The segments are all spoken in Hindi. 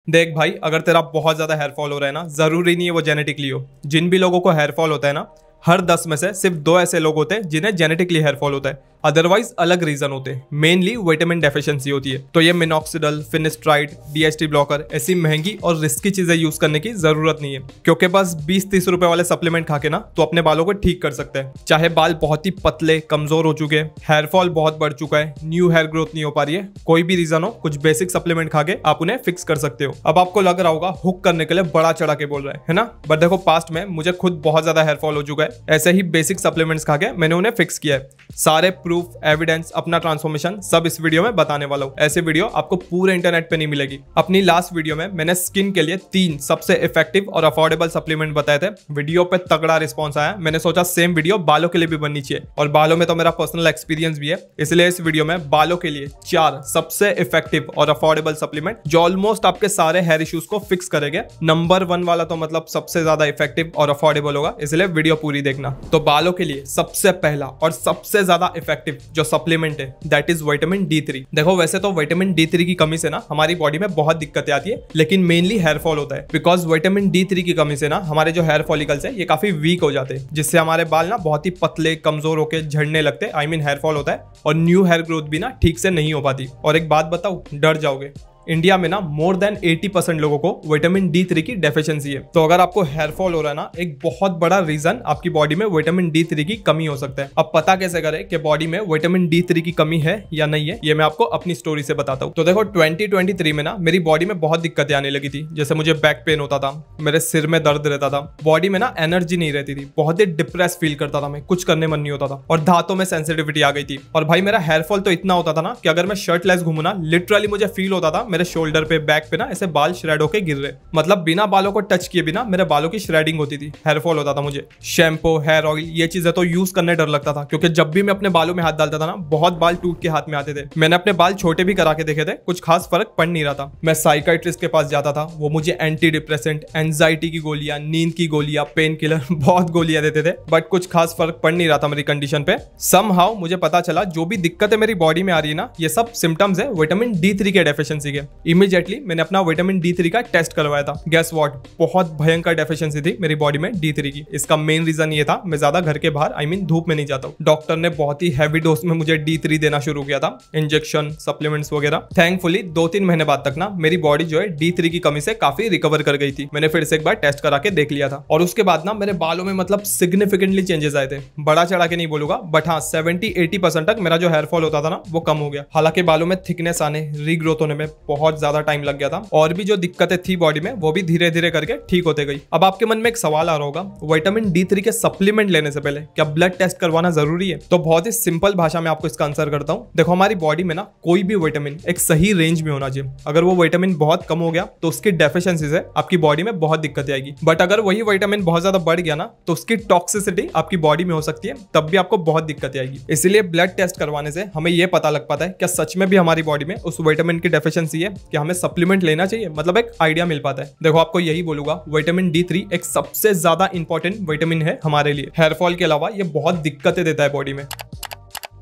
देख भाई, अगर तेरा बहुत ज्यादा हेयर फॉल हो रहा है ना, जरूरी नहीं है वो जेनेटिकली हो। जिन भी लोगों को हेयर फॉल होता है ना, हर 10 में से सिर्फ 2 ऐसे लोग होते हैं जिन्हें जेनेटिकली हेयर फॉल होता है। अदरवाइज अलग रीजन होते हैं, मेनली विटामिन डेफिशिएंसी होती है। तो ये मिनॉक्सिडिल, फिनिस्ट्राइड, डीएचटी ब्लॉकर ऐसी महंगी और रिस्की चीजें यूज करने की जरूरत नहीं है, क्योंकि बस 20-30 रुपए वाले सप्लीमेंट खा के ना तो अपने बालों को ठीक कर सकते हैं। चाहे बाल बहुत ही पतले कमजोर हो चुके हैं, हेयर फॉल बहुत बढ़ चुका है, न्यू हेयर ग्रोथ नहीं हो पा रही है, कोई भी रीजन हो, कुछ बेसिक सप्लीमेंट खा के आप उन्हें फिक्स कर सकते हो। अब आपको लग रहा होगा हुक करने के लिए बड़ा चढ़ा के बोल रहा है ना, बट देखो पास्ट में मुझे खुद बहुत ज्यादा हेयर फॉल हो चुका है, ऐसे ही बेसिक सप्लीमेंट्स खा के मैंने उन्हें फिक्स किया है। सारे प्रूफ, एविडेंस, अपना ट्रांसफॉर्मेशन सब इस वीडियो में बताने वाला हूं। ऐसे वीडियो आपको पूरे इंटरनेट पे नहीं मिलेगी। अपनी लास्ट वीडियो में मैंने स्किन के लिए 3 सबसे इफेक्टिव और अफोर्डेबल सप्लीमेंट बताए थे। वीडियो पे तगड़ा रिस्पॉन्स आया, मैंने सोचा सेम वीडियो बालों के लिए भी बननी चाहिए, और बालों में तो मेरा पर्सनल एक्सपीरियंस भी है, इसलिए इस वीडियो में बालों के लिए 4 सबसे इफेक्टिव और अफोर्डेबल सप्लीमेंट जो ऑलमोस्ट आपके सारे हेयर इश्यूज को फिक्स करेंगे। नंबर 1 वाला तो मतलब सबसे ज्यादा इफेक्टिव और अफोर्डेबल होगा, इसलिए वीडियो पूरी देखना। तो बालों के लिए सबसे पहला और सबसे ज्यादा इफेक्टिव जो सप्लीमेंट है दैट इज विटामिन D3। देखो वैसे तो विटामिन D3 की कमी से ना हमारी बॉडी में बहुत दिक्कतें आती है, लेकिन मेनली हेयर फॉल होता है। बिकॉज विटामिन D3 की कमी से ना हमारे जो हेयर फॉलिकल्स है ये काफी वीक हो जाते हैं, जिससे हमारे बाल ना बहुत ही पतले कमजोर होकर झड़ने लगते हैं। आई मीन हेयर फॉल होता है, और न्यू हेयर ग्रोथ भी ना ठीक से नहीं हो पाती। और एक बात बताऊं, डर जाओगे, इंडिया में ना मोर देन 80% लोगों को विटामिन D3 की डेफिशिएंसी है। तो अगर आपको हेयर फॉल हो रहा है ना, एक बहुत बड़ा रीजन आपकी बॉडी में विटामिन D3 की कमी हो सकता है। अब पता कैसे करें कि बॉडी में विटामिन D3 की कमी है या नहीं है, ये मैं आपको अपनी स्टोरी से बताता हूँ। तो देखो 2023 में ना मेरी बॉडी में बहुत दिक्कतें आने लगी थी। जैसे मुझे बैक पेन होता था, मेरे सिर में दर्द रहता था, बॉडी में ना एनर्जी नहीं रहती थी, बहुत ही डिप्रेस फील करता था मैं, कुछ करने मन नहीं होता था, और दांतों में सेंसिटिविटी आ गई थी। और भाई मेरा हेयर फॉल तो इतना होता था ना कि अगर मैं शर्टलेस घूमू ना, लिटरली मुझे फील होता था मेरे शोल्डर पे, बैक पे ना ऐसे बाल श्रेड होके गिर रहे। मतलब बिना बालों को टच किए बिना मेरे बालों की श्रेडिंग होती थी, हेयर फॉल होता था मुझे। शैम्पू, हेयर ऑयल, ये चीजें तो यूज करने डर लगता था, क्योंकि जब भी मैं अपने बालों में हाथ डालता था ना, बहुत बाल टूट के हाथ में आते थे। मैंने अपने बाल छोटे भी करा के देखे थे, कुछ खास फर्क पड़ नहीं रहा था। मैं साइकाइट्रिस्ट के पास जाता था, वो मुझे एंटी डिप्रेसेंट, एंजाइटी की गोलियां, नींद की गोलियां, पेन किलर बहुत गोलियां देते थे, बट कुछ खास फर्क पड़ नहीं रहा था मेरी कंडीशन पे। समहाउ मुझे पता चला जो भी दिक्कतें मेरी बॉडी में आ रही है ना, ये सब सिम्टम्स है विटामिन D3 के डेफिशिएंसी के। इमीडिएटली मैंने अपना विटामिन D3 का टेस्ट करवाया था। गेस व्हाट, बहुत भयंकर डेफिशिएंसी थी मेरी बॉडी में D3 की। इसका मेन रीजन ये था, मैं ज्यादा घर के बाहर आई मीन धूप में नहीं जाता हूँ। डॉक्टर ने बहुत ही हैवी डोज में मुझे D3 देना शुरू किया था, इंजेक्शन, सप्लीमेंट्स वगैरह। थैंकफुली 2-3 महीने बाद तक ना मेरी बॉडी जो है D3 की कमी से काफी रिकवर कर गई थी। मैंने फिर से एक बार टेस्ट करा के देख लिया था, और उसके बाद ना मेरे बालों में मतलब सिग्निफिकेंटली चेंजेस आए थे। बड़ा चढ़ा के नहीं बोलूंगा, बट हाँ 70-80% तक मेरा जो हेयर फॉल होता था ना वो कम हो गया। हालांकि बालों में थिकनेस आने, रीग्रोथ होने में बहुत ज्यादा टाइम लग गया था, और भी जो दिक्कतें थी बॉडी में वो भी धीरे धीरे करके ठीक होते गई। अब आपके मन में एक सवाल आ रहा होगा, विटामिन D3 के सप्लीमेंट लेने से पहले क्या ब्लड टेस्ट करवाना जरूरी है? तो बहुत ही सिंपल भाषा में आपको इसका आंसर करता हूं। देखो हमारी बॉडी में ना कोई भी विटामिन एक सही रेंज में होना चाहिए। अगर वो विटामिन बहुत कम हो गया तो उसकी डेफिशिएंसी से आपकी बॉडी में बहुत दिक्कत आएगी, बट अगर वही विटामिन बहुत ज्यादा बढ़ गया ना तो उसकी टॉक्सिसिटी आपकी बॉडी में हो सकती है, तब भी आपको बहुत दिक्कत आएगी। इसलिए ब्लड टेस्ट करवाने से हमें यह पता लग पाता है क्या सच में भी हमारी बॉडी में उस विटामिन की डेफिशिएंसी है, कि हमें सप्लीमेंट लेना चाहिए, मतलब एक आइडिया मिल पाता है। देखो आपको यही बोलूंगा, विटामिन D3 एक सबसे ज्यादा इंपॉर्टेंट विटामिन है हमारे लिए। हेयर फॉल के अलावा ये बहुत दिक्कतें देता है बॉडी में,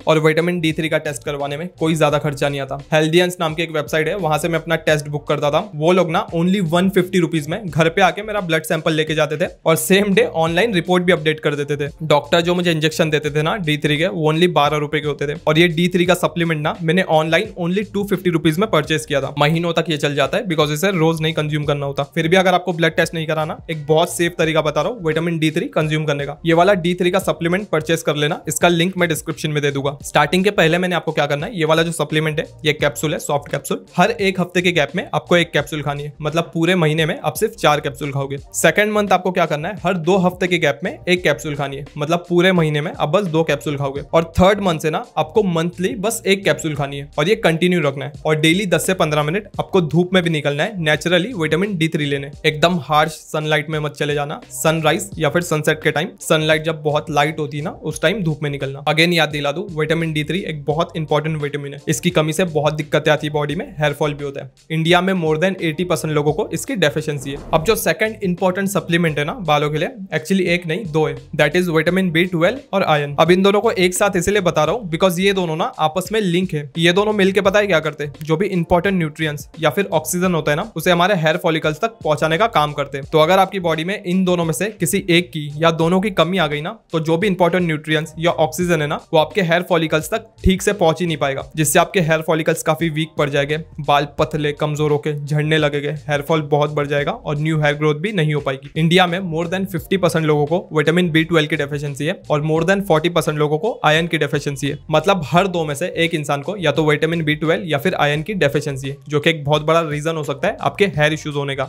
और विटामिन D3 का टेस्ट करवाने में कोई ज्यादा खर्चा नहीं आता। हेल्दियंस नाम की एक वेबसाइट है, वहां से मैं अपना टेस्ट बुक करता था। वो लोग ना ओनली 150 रुपीज में घर पे आके मेरा ब्लड सैंपल लेके जाते थे, और सेम डे ऑनलाइन रिपोर्ट भी अपडेट कर देते थे। डॉक्टर जो मुझे इंजेक्शन देते थे ना D3 के, वो ओनली 12 रुपए के होते थे। और ये D3 का सप्लीमेंट ना मैंने ऑनलाइन ओनली 250 रुपीज में परचेस किया था। महीनों तक ये चल जाता है, बिकॉज इसे रोज नहीं कंज्यूम करना होता। फिर भी अगर आपको ब्लड टेस्ट नहीं कराना, एक बहुत सेफ तरीका बता रहा हूँ विटामिन D3 कंज्यूम करने का। ये वाला D3 का सप्लीमेंट परचेस कर लेना, इसका लिंक मैं डिस्क्रिप्शन में दे दूंगा। स्टार्टिंग के पहले मैंने आपको क्या करना है, ये वाला जो सप्लीमेंट है, ये कैप्सूल है, सॉफ्ट कैप्सूल। हर एक हफ्ते के गैप में आपको एक कैप्सूल खानी है, मतलब पूरे महीने में आप सिर्फ 4 कैप्सूल खाओगे। सेकंड मंथ आपको क्या करना है, हर 2 हफ्ते के गैप में एक कैप्सूल खानी है, मतलब पूरे महीने में आप बस 2 कैप्सूल खाओगे। और थर्ड मंथ से ना आपको मंथली बस 1 कैप्सूल खानी है, और ये कंटिन्यू रखना है। और डेली 10 से 15 मिनट आपको धूप में भी निकलना है, नेचुरली विटामिन D3 लेने। एकदम हार्श सनलाइट में मत चले जाना, सनराइज या फिर सनसेट के टाइम, सनलाइट जब बहुत लाइट होती है ना उस टाइम धूप में निकलना। अगेन याद दिला दूं, विटामिन D3 एक बहुत इंपॉर्टेंट विटामिन है। इसकी कमी से बहुत दिक्कतें आती है, बॉडी में हेयर फॉल भी होता है। इंडिया में मोर देन 80% लोगों को इसकी डेफिशिएंसी है। अब जो सेकंड इंपॉर्टेंट सप्लीमेंट है ना बालों के लिए, एक्चुअली एक नहीं दो है, दैट इज विटामिन B12 और आयरन। अब इन दोनों को एक साथ इसलिए बता रहा हूँ बिकॉज ये दोनों ना आपस में लिंक है। ये दोनों मिलकर पता है क्या करते हैं, जो भी इंपॉर्टेंट न्यूट्रिएंट्स या फिर ऑक्सीजन होता है ना, उसे हमारे हेयर फॉलिकल्स तक पहुंचाने का काम करते हैं। तो अगर आपकी बॉडी में इन दोनों में से किसी एक की या दोनों की कमी आ गई ना, तो जो भी इंपॉर्टेंट न्यूट्रिएंट्स या ऑक्सीजन है ना, वो आपके हेयर फॉलिकल्स तक ठीक से पहुंच ही नहीं पाएगा, जिससे आपके हेयर फॉलिकल्स काफी वीक पड़ जाएंगे, बाल पतले कमजोर होके झड़ने लगेंगे, हेयर फॉल बहुत बढ़ जाएगा और न्यू हेयर ग्रोथ भी नहीं हो पाएगी। इंडिया में मोर देन 50% लोगों को विटामिन B12 की डेफिशिएंसी है और मोर देन 40% लोगों को आयरन की डेफिशिएंसी है। मतलब हर दो में से एक इंसान को या तो विटामिन B12 या फिर आयरन की डेफिशिएंसी है, जो कि एक बहुत बड़ा रीजन हो सकता है आपके हेयर इश्यूज होने का।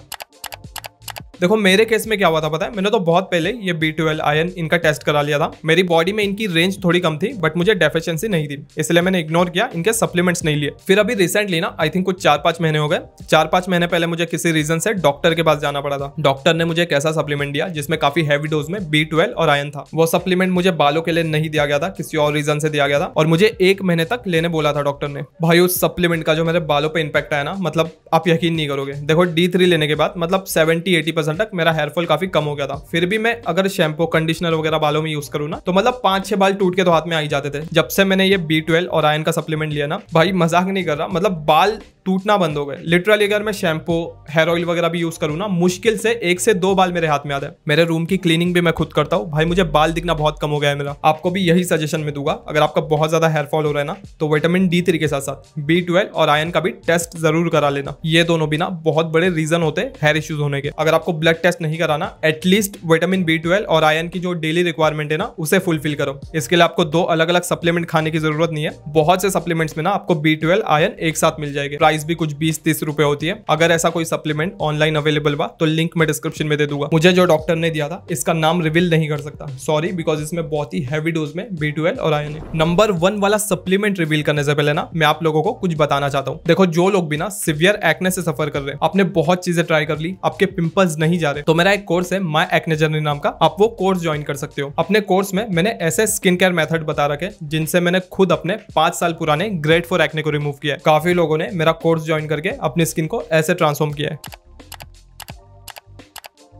देखो मेरे केस में क्या हुआ था पता है, मैंने तो बहुत पहले ये B12 आयरन इनका टेस्ट करा लिया था। मेरी बॉडी में इनकी रेंज थोड़ी कम थी, बट मुझे डेफिशिएंसी नहीं थी, इसलिए मैंने इग्नोर किया, इनके सप्लीमेंट्स नहीं लिए। फिर अभी रिसेंटली ना आई थिंक कुछ 4-5 महीने हो गए, 4-5 महीने पहले मुझे किसी रीजन से डॉक्टर के पास जाना पड़ा था। डॉक्टर ने मुझे एक ऐसा सप्लीमेंट दिया जिसमें काफी हैवी डोज में B12 और आयरन था। वो सप्लीमेंट मुझे बालों के लिए नहीं दिया गया था, किसी और रीजन से दिया गया था और मुझे 1 महीने तक लेने बोला था डॉक्टर ने। भाई उस सप्लीमेंट का जो मेरे बालों पे इंपैक्ट आया ना, मतलब आप यकीन नहीं करोगे। देखो D3 लेने के बाद मतलब 70-80% तक मेरा हेयर फॉल काफी कम हो गया था। फिर भी मैं अगर शैम्पू कंडीशनर वगैरह बालों में यूज करूँ ना, तो मतलब 5-6 बाल टूट के तो हाथ में आ ही जाते थे। जब से मैंने ये B12 और आयरन का सप्लीमेंट लिया ना, भाई मजाक नहीं कर रहा, मतलब बाल टूटना बंद हो गए लिटरली। अगर मैं शैम्पू हेयर ऑयल वगैरह भी यूज करूँ ना, मुश्किल से 1 से 2 बाल मेरे हाथ में आते हैं। मेरे रूम की क्लीनिंग भी मैं खुद करता हूँ, भाई मुझे बाल दिखना बहुत कम हो गया है मेरा। आपको भी यही सजेशन में दूंगा, अगर आपका बहुत ज्यादा हेयर फॉल हो रहा है ना, तो विटामिन D3 के साथ साथ B12 और आयरन का भी टेस्ट जरूर करा लेना। ये दोनों भी ना बहुत बड़े रीजन होते हैं हेयर इश्यूज होने के। अगर आपको ब्लड टेस्ट नहीं कराना, एटलीस्ट विटामिन B12 और आयरन की जो डेली रिक्वायरमेंट है ना, उसे फुलफिल करो। इसके लिए आपको 2 अलग अलग सप्लीमेंट खाने की जरूरत नहीं है। बहुत से सप्लीमेंट्स में ना आपको B12 आयरन एक साथ मिल जाएंगे। प्राइस भी कुछ 20-30 रुपए होती है। अगर ऐसा कोई सप्लीमेंट ऑनलाइन अवेलेबल बा तो लिंक मैं डिस्क्रिप्शन में दे दूंगा। मुझे जो डॉक्टर ने दिया था इसका नाम रिवील नहीं कर सकता, सॉरी, बिकॉज इसमें बहुत ही हैवी डोज में B12 और आयरन है। नंबर 1 वाला सप्लीमेंट रिवील करने से पहले ना मैं आप लोगों को कुछ बताना चाहता हूँ। देखो जो लोग भी ना सिवियर एक्ने से सफर कर रहे हैं, आपने बहुत चीजें ट्राई कर ली, आपके पिंपल्स नहीं जा रहे, तो मेरा एक कोर्स है माय एक्ने जर्नी नाम का, आप वो कोर्स ज्वाइन कर सकते हो। अपने कोर्स में मैंने ऐसे स्किन केयर मेथड बता रखे जिनसे मैंने खुद अपने 5 साल पुराने ग्रेड 4 एक्ने को रिमूव किया है। काफी लोगों ने मेरा कोर्स ज्वाइन करके अपनी स्किन को ऐसे ट्रांसफॉर्म किया है।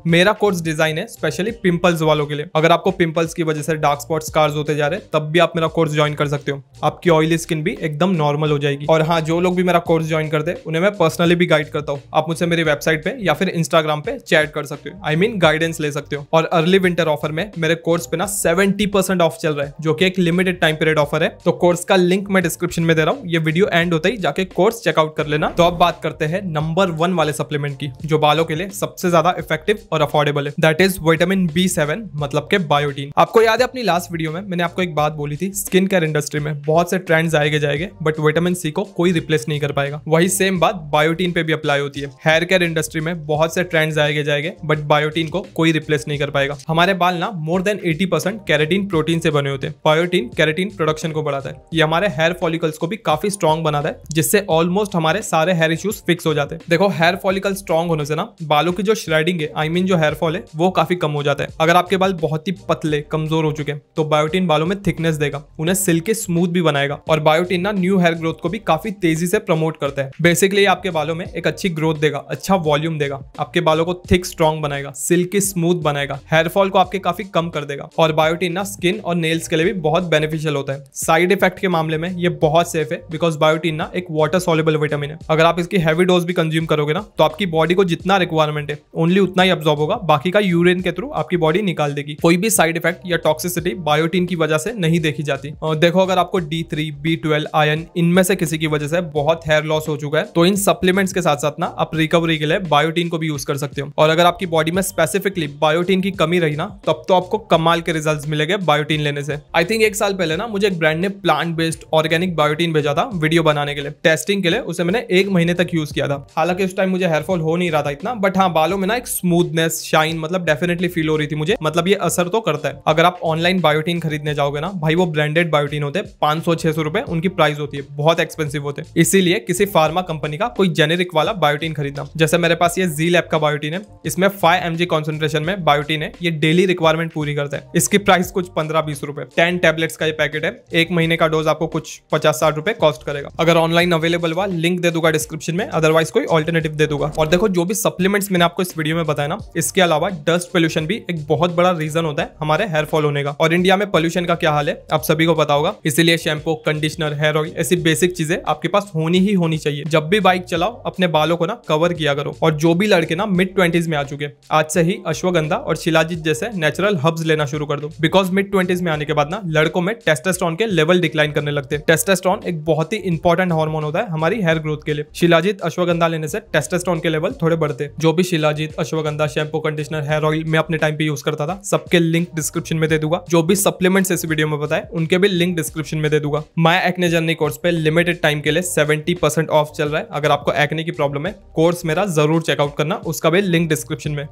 मेरा कोर्स डिजाइन है स्पेशली पिंपल्स वालों के लिए। अगर आपको पिंपल्स की वजह से डार्क स्पॉट स्कार्स होते जा रहे हैं, तब भी आप मेरा कोर्स ज्वाइन कर सकते हो। आपकी ऑयली स्किन भी एकदम नॉर्मल हो जाएगी। और हाँ, जो लोग भी मेरा कोर्स ज्वाइन करते हैं उन्हें मैं पर्सनली भी गाइड करता हूँ। आप मुझसे मेरी वेबसाइट पे या फिर इंस्टाग्राम पे चैट कर सकते हो, आई मीन गाइडेंस ले सकते हो। और अर्ली विंटर ऑफर में मेरे कोर्स पे ना 70% ऑफ चल रहा है, जो कि एक लिमिटेड टाइम पीरियड ऑफर है। तो कोर्स का लिंक मैं डिस्क्रिप्शन में दे रहा हूँ, ये वीडियो एंड होते ही जाके कोर्स चेकआउट कर लेना। तो अब बात करते हैं नंबर 1 वाले सप्लीमेंट की, जो बालों के लिए सबसे ज्यादा इफेक्टिव और अफोर्डेबल है। दैट इज विटामिन B7, मतलब के बायोटीन। आपको याद है अपनी लास्ट वीडियो में मैंने आपको एक बात बोली थी, स्किन केयर इंडस्ट्री में बहुत से ट्रेंड्स आएंगे जाएंगे, बट विटामिन C को कोई रिप्लेस नहीं कर पाएगा। वही सेम बात बायोटीन पे भी अप्लाई होती है। हेयर केयर इंडस्ट्री में बहुत से ट्रेंड्स आएंगे जाएंगे, बट बायोटीन को कोई रिप्लेस नहीं कर पाएगा। हमारे बाल ना मोर देन 80% कैरेटीन प्रोटीन से बने होते हैं। बायोटीन कैरेटीन प्रोडक्शन को बढ़ाता है। ये हमारे हेयर फॉलिकल्स को भी काफी स्ट्रॉन्ग बनाता है, जिससे ऑलमोस्ट हमारे सारे हेयर इश्यूज फिक्स हो जाते हैं। देखो हेयर फॉलिकल स्ट्रॉन्ग होने से ना बालों की जो श्रेडिंग है, आई मीन जो हेयर फॉल है, वो काफी कम हो जाता है। अगर आपके बाल बहुत ही पतले कमजोर हो चुके हैं, तो बायोटीन बालों में थिकनेस देगा, उन्हें सिल्की स्मूथ भी बनाएगा। और बायोटीन ना न्यू हेयर ग्रोथ को भी काफी तेजी से प्रमोट करता है। बेसिकली आपके बालों में एक अच्छी ग्रोथ देगा, अच्छा वॉल्यूम देगा, आपके बालों को थिक स्ट्रॉन्ग बनाएगा, सिल्की स्मूथ बनाएगा, हेयर फॉल को आपके काफी कम कर देगा। और बायोटीन ना स्किन और नेल्स के लिए भी बहुत बेनिफिशियल होता है। साइड इफेक्ट के मामले में ये बहुत सेफ है, बिकॉज बायोटीन ना एक वाटर सॉल्युबल विटामिन है। अगर आप इसकी हैवी डोज भी कंज्यूम करोगे ना, तो आपकी बॉडी को जितना रिक्वायरमेंट है ओनली उतना ही अब्सॉर्ब होगा, बाकी का यूरिन के थ्रू आपकी बॉडी निकाल देगी। कोई भी साइड इफेक्ट या टॉक्सिसिटी बायोटीन की वजह से नहीं देखी जाती। देखो अगर आपको D3, B12, आयरन इनमें से किसी की वजह से बहुत हेयर लॉस हो चुका है, तो इन सप्लीमेंट्स के साथ साथ ना आप रिकवरी के लिए बायोटीन को भी यूज कर सकते हो। और अगर आपकी बॉडी में स्पेसिफिकली बायोटीन की कमी रही ना, तब तो आपको कमाल के रिजल्ट्स मिलेंगे बायोटीन लेने से। आई थिंक 1 साल पहले ना मुझे एक ब्रांड ने प्लांट बेस्ड ऑर्गेनिक बायोटीन भेजा था वीडियो बनाने के लिए, टेस्टिंग के लिए। उसे मैंने 1 महीने तक यूज किया था। हालांकि उस टाइम मुझे हेयर फॉल हो नहीं रहा था इतना, बट हाँ बालों में ना एक स्मूथनेस स्मूथनेस, शाइन मतलब डेफिनेटली फील हो रही थी मुझे। मतलब ये असर तो करता है। अगर आप ऑनलाइन बायोटीन खरीदने जाओगे ना भाई, वो ब्रांडेड बायोटीन होते हैं, 500-600 रुपए उनकी प्राइस होती है, बहुत एक्सपेंसिव होते हैं। इसीलिए किसी फार्मा कंपनी का कोई जेनेरिक वाला बायोटीन खरीदना। जैसे मेरे पास ये जी लैब का बायोटीन है, इसमें 5 mg कॉन्सेंट्रेशन में बायोटीन है, ये डेली रिक्वायरमेंट पूरी करता है। इसकी प्राइस कुछ 15-20 रुपए, 10 टैबलेट्स का ये पैकेट है। 1 महीने का डोज आपको कुछ 50-60 रुपए कॉस्ट करेगा। अगर ऑनलाइन अवेलेबल हुआ लिंक दे दूंगा डिस्क्रिप्शन में, अदरवाइज कोई ऑल्टरनेटिव दे दूंगा। और देखो जो भी सप्लीमेंट्स मैंने आपको इस वीडियो में बताया ना, इसके अलावा डस्ट पोल्यूशन भी एक बहुत बड़ा रीजन होता है हमारे हेयर फॉल होने का। और इंडिया में पोल्यूशन का क्या हाल है आप सभी को पता होगा, इसीलिए शैम्पू, कंडीशनर, हेयर ऑयल ऐसी बेसिक चीजें आपके पास होनी ही होनी चाहिए। जब भी बाइक चलाओ अपने बालों को ना कवर किया करो। और जो भी लड़के ना मिड 20s में आ चुके, आज से ही अश्वगंधा और शिलाजीत जैसे नेचुरल हर्ब्स लेना शुरू कर दो। बिकॉज मिड 20s में आने के बाद ना लड़कों में टेस्टोस्टेरोन के लेवल डिक्लाइन करने लगते हैं। टेस्टोस्टेरोन एक बहुत ही इंपॉर्टेंट हार्मोन होता है हमारी हेयर ग्रोथ के लिए। शिलाजीत, अश्वगंधा लेने से टेस्टोस्टेरोन के लेवल थोड़े बढ़ते हैं। जो भी shilajit, ashwagandha, shampoo, conditioner, hair oil मैं अपने टाइम पे यूज करता था, सबके लिंक डिस्क्रिप्शन में दे दूंगा। जो भी सप्लीमेंट्स इस वीडियो में बताए उनके भी लिंक डिस्क्रिप्शन में दे दूंगा। माय एक्ने जर्नी कोर्स पे लिमिटेड टाइम के लिए 70% ऑफ चल रहा है। अगर आपको एक्ने की प्रॉब्लम है, कोर्स मेरा जरूर चेकआउट करना, उसका भी लिंक डिस्क्रिप्शन में।